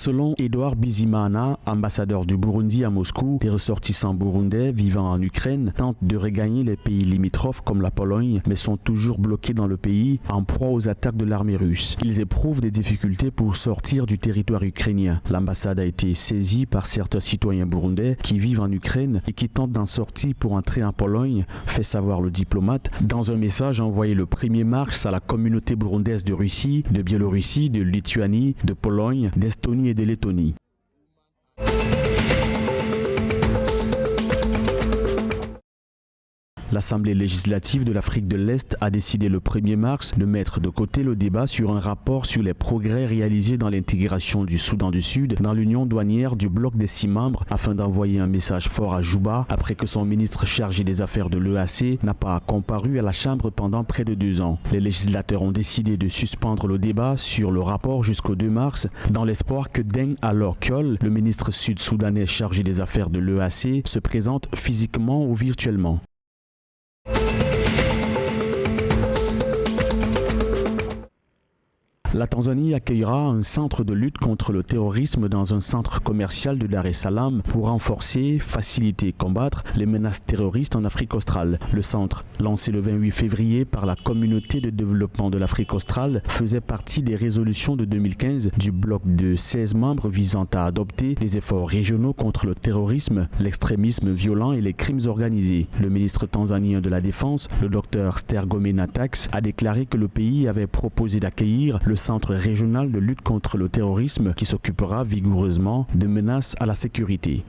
Selon Edouard Bizimana, ambassadeur du Burundi à Moscou, des ressortissants burundais vivant en Ukraine tentent de regagner les pays limitrophes comme la Pologne, mais sont toujours bloqués dans le pays, en proie aux attaques de l'armée russe. Ils éprouvent des difficultés pour sortir du territoire ukrainien. L'ambassade a été saisie par certains citoyens burundais qui vivent en Ukraine et qui tentent d'en sortir pour entrer en Pologne, fait savoir le diplomate dans un message envoyé le 1er mars à la communauté burundaise de Russie, de Biélorussie, de Lituanie, de Pologne, d'Estonie et de Lettonie. L'Assemblée législative de l'Afrique de l'Est a décidé le 1er mars de mettre de côté le débat sur un rapport sur les progrès réalisés dans l'intégration du Soudan du Sud dans l'union douanière du bloc des 6 membres afin d'envoyer un message fort à Juba après que son ministre chargé des affaires de l'EAC n'a pas comparu à la Chambre pendant près de 2 ans. Les législateurs ont décidé de suspendre le débat sur le rapport jusqu'au 2 mars dans l'espoir que Deng Alor Kyol, le ministre sud-soudanais chargé des affaires de l'EAC, se présente physiquement ou virtuellement. La Tanzanie accueillera un centre de lutte contre le terrorisme dans un centre commercial de Dar es Salaam pour renforcer, faciliter et combattre les menaces terroristes en Afrique australe. Le centre, lancé le 28 février par la communauté de développement de l'Afrique australe, faisait partie des résolutions de 2015 du bloc de 16 membres visant à adopter les efforts régionaux contre le terrorisme, l'extrémisme violent et les crimes organisés. Le ministre tanzanien de la Défense, le Dr Stergomena Tax, a déclaré que le pays avait proposé d'accueillir le Centre régional de lutte contre le terrorisme qui s'occupera vigoureusement de menaces à la sécurité.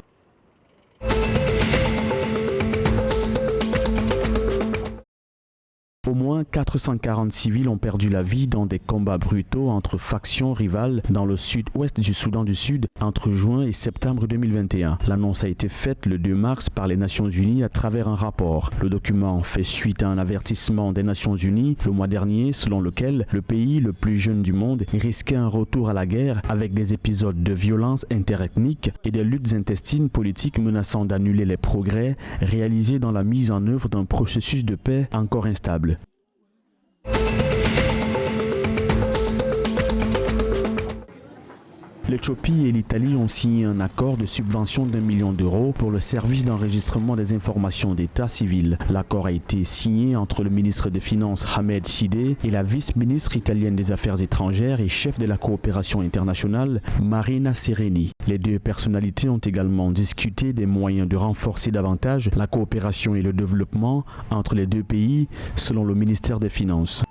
Au moins 440 civils ont perdu la vie dans des combats brutaux entre factions rivales dans le sud-ouest du Soudan du Sud entre juin et septembre 2021. L'annonce a été faite le 2 mars par les Nations Unies à travers un rapport. Le document fait suite à un avertissement des Nations Unies le mois dernier selon lequel le pays le plus jeune du monde risquait un retour à la guerre avec des épisodes de violence interethnique et des luttes intestines politiques menaçant d'annuler les progrès réalisés dans la mise en œuvre d'un processus de paix encore instable. L'Éthiopie et l'Italie ont signé un accord de subvention d'1 million d'euros pour le service d'enregistrement des informations d'état civil. L'accord a été signé entre le ministre des Finances Ahmed Shide et la vice-ministre italienne des Affaires étrangères et chef de la coopération internationale Marina Sereni. Les deux personnalités ont également discuté des moyens de renforcer davantage la coopération et le développement entre les deux pays selon le ministère des Finances.